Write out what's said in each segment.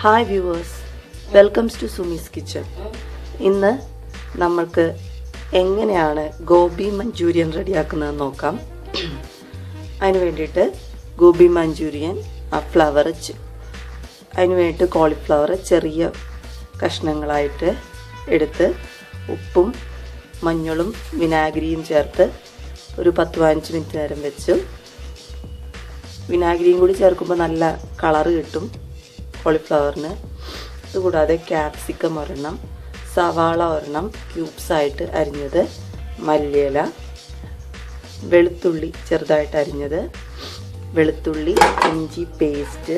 Hi viewers, welcomes to Sumi's kitchen. ഇന്ന് നമ്മൾക്ക് എങ്ങനെയാണ് ഗോബി മഞ്ചൂരിയൻ റെഡിയാക്കുന്നതെന്ന് നോക്കാം. അതിന് വേണ്ടിയിട്ട് ഗോബി മഞ്ചൂരിയൻ ഫ്ലവർ അതിന് വേണ്ടിയിട്ട് കോളിഫ്ലവർ ചെറിയ കഷ്ണങ്ങളായിട്ട് എടുത്ത് ഉപ്പും മഞ്ഞളും വിനാഗിരിയും ചേർത്ത് ഒരു 10-15 മിനിറ്റ് നേരം വെച്ചു. വിനാഗിരിയും കൂടി ചേർക്കുമ്പോൾ നല്ല കളറ് കിട്ടും കോളിഫ്ലവറിന്. അതുകൂടാതെ ക്യാപ്സിക്കം ഒരെണ്ണം, സവാള ഒരെണ്ണം ക്യൂബ്സായിട്ട് അരിഞ്ഞത്, മല്ലിയില, വെളുത്തുള്ളി ചെറുതായിട്ട് അരിഞ്ഞത്, വെളുത്തുള്ളി ഇഞ്ചി പേസ്റ്റ്,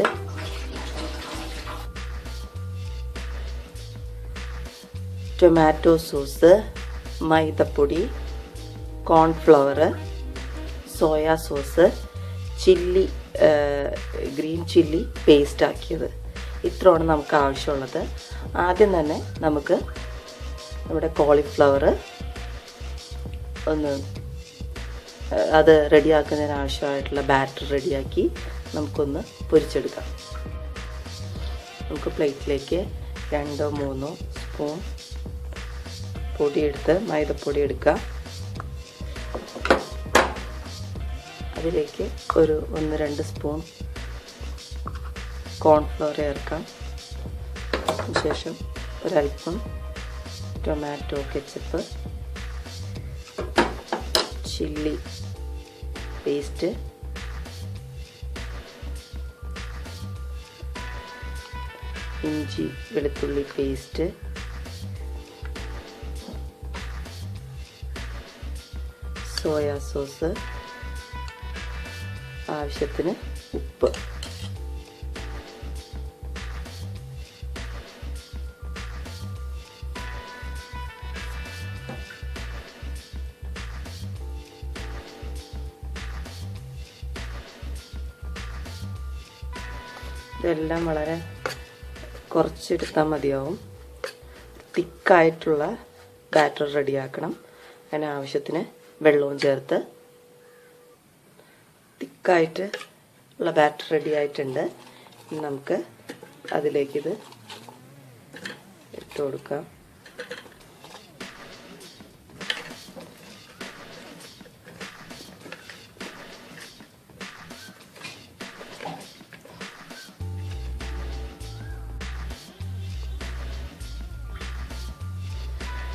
ടൊമാറ്റോ സോസ്, മൈദപ്പൊടി, cornflour, soya sauce, chilli green chilli paste ആക്കിയത്. ഇത്രയാണ് നമുക്ക് ആവശ്യമുള്ളത്. ആദ്യം തന്നെ നമുക്ക് നമ്മുടെ കോളിഫ്ലവർ അത് റെഡിയാക്കുന്നതിന് ആവശ്യമായിട്ടുള്ള ബാറ്റർ റെഡിയാക്കി നമുക്കൊന്ന് പൊരിച്ചെടുക്കാം. നമുക്ക് പ്ലേറ്റിലേക്ക് 2-3 സ്പൂൺ പൊടിയെടുത്ത് മൈദപ്പൊടി എടുക്കാം. അതിലേക്ക് ഒരു 1-2 സ്പൂൺ കോൺഫ്ലവർ ചേർക്കാം. ശേഷം ഒരൽപ്പം ടൊമാറ്റോ കെച്ചപ്പ്, ചില്ലി പേസ്റ്റ്, ഇഞ്ചി വെളുത്തുള്ളി പേസ്റ്റ്, സോയാ സോസ്, ആവശ്യത്തിന് ഉപ്പ്. ഇതെല്ലാം വളരെ കുറച്ചെടുത്താൽ മതിയാവും. തിക്കായിട്ടുള്ള ബാറ്റർ റെഡിയാക്കണം. അതിന് ആവശ്യത്തിന് വെള്ളവും ചേർത്ത് തിക്കായിട്ട് ഉള്ള ബാറ്റർ റെഡി ആയിട്ടുണ്ട്. നമുക്ക് അതിലേക്കിത് ഇട്ട് കൊടുക്കാം.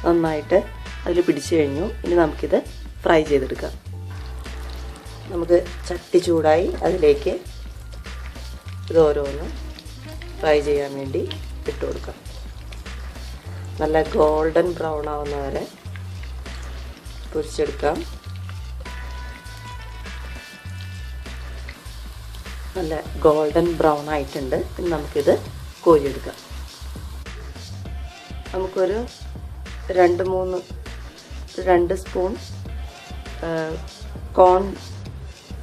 നന്നായിട്ട് അതിൽ പിടിച്ചു കഴിഞ്ഞു. ഇനി നമുക്കിത് ഫ്രൈ ചെയ്തെടുക്കാം. നമുക്ക് ചട്ടി ചൂടായി അതിലേക്ക് ഇത് ഓരോന്നും ഫ്രൈ ചെയ്യാൻ വേണ്ടി ഇട്ട് കൊടുക്കാം. നല്ല ഗോൾഡൻ ബ്രൗൺ ആവുന്ന വരെ പൊരിച്ചെടുക്കാം. നല്ല ഗോൾഡൻ ബ്രൗൺ ആയിട്ടുണ്ട്. ഇനി നമുക്കിത് കോരിയെടുക്കാം. നമുക്കൊരു 2 സ്പൂൺ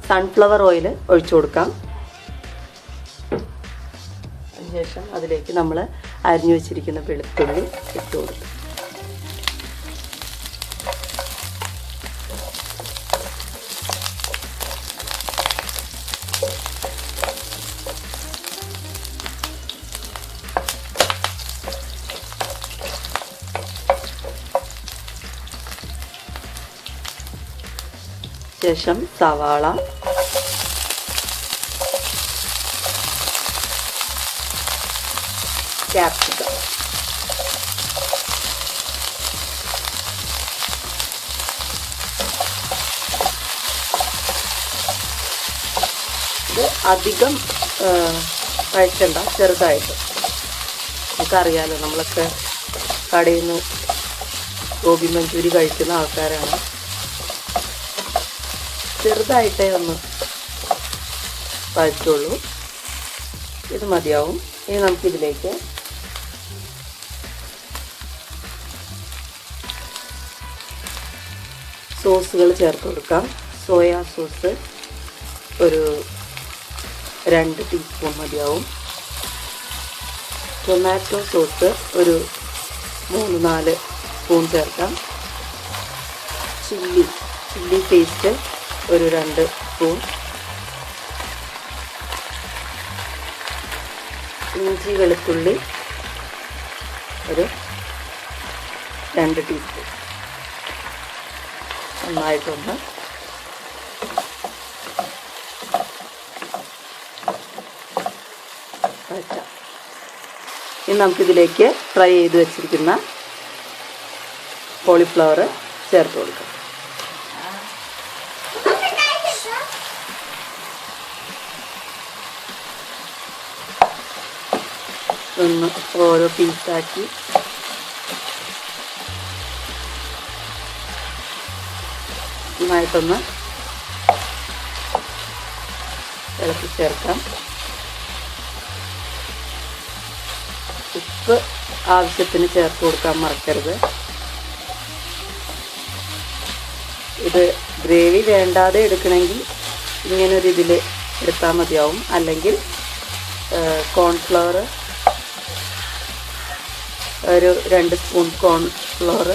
സൺഫ്ലവർ ഓയിൽ ഒഴിച്ചു കൊടുക്കാം. അതിനുശേഷം അതിലേക്ക് നമ്മൾ അരിഞ്ഞു വെച്ചിരിക്കുന്ന വെളുത്തുള്ളി ഇട്ട് കൊടുക്കും. ശേഷം സവാള, ക്യാപ്സിക്കം, ഇത് അധികം കഴിക്കണ്ട, ചെറുതായിട്ട്. നമുക്കറിയാലോ, നമ്മളൊക്കെ കടയിൽ നിന്ന് ഗോബി മഞ്ചൂരി കഴിക്കുന്ന ആൾക്കാരാണ്. ചെറുതായിട്ടേ ഒന്ന് വഴറ്റുള്ളൂ. ഇത് മതിയാവും. ഇനി നമുക്കിതിലേക്ക് സോസുകൾ ചേർത്ത് കൊടുക്കാം. സോയാ സോസ് ഒരു 2 ടീസ്പൂൺ മതിയാവും. ടൊമാറ്റോ സോസ് ഒരു 3-4 സ്പൂൺ ചേർക്കാം. ചില്ലി പേസ്റ്റ് ഒരു 2 സ്പൂൺ. ഇഞ്ചി വെളുത്തുള്ളി ഒരു 2 ടീസ്പൂൺ നന്നായിട്ടൊന്ന് വഴറ്റാം. ഇനി നമുക്കിതിലേക്ക് ഫ്രൈ ചെയ്ത് വെച്ചിരിക്കുന്ന കോളിഫ്ലവർ ചേർത്ത് കൊടുക്കാം. ഒന്ന് ഓരോ പീസാക്കി നന്നായിട്ടൊന്ന് ഇളക്കി ചേർക്കാം. ഉപ്പ് ആവശ്യത്തിന് ചേർത്ത് കൊടുക്കാൻ മറക്കരുത്. ഇത് ഗ്രേവി വേണ്ടാതെ എടുക്കണമെങ്കിൽ ഇങ്ങനൊരു ഇതിൽ എടുത്താൽ മതിയാവും. അല്ലെങ്കിൽ കോൺഫ്ലവർ ഒരു 2 സ്പൂൺ കോൺഫ്ലവർ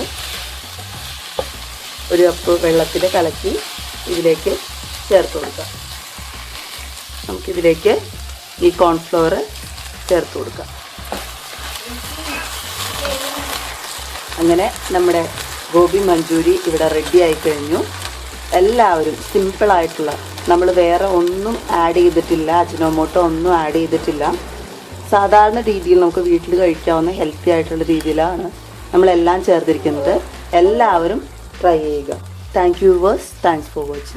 1 കപ്പ് വെള്ളത്തിൽ കലക്കി ഇതിലേക്ക് ചേർത്ത് കൊടുക്കാം. നമുക്കിതിലേക്ക് ഈ കോൺഫ്ലവർ ചേർത്ത് കൊടുക്കാം. അങ്ങനെ നമ്മുടെ ഗോബി മഞ്ചൂരി ഇവിടെ റെഡി ആയി കഴിഞ്ഞു. എല്ലാവരും സിമ്പിളായിട്ടുള്ള, നമ്മൾ വേറെ ഒന്നും ആഡ് ചെയ്തിട്ടില്ല, അജിനോമോട്ടോ ഒന്നും ആഡ് ചെയ്തിട്ടില്ല. സാധാരണ രീതിയിൽ നമുക്ക് വീട്ടിൽ കഴിക്കാവുന്ന ഹെൽത്തി ആയിട്ടുള്ള രീതിയിലാണ് നമ്മളെല്ലാം ചേർത്തിരിക്കുന്നത്. എല്ലാവരും ട്രൈ ചെയ്യുക. Thank you viewers. Thanks for watching.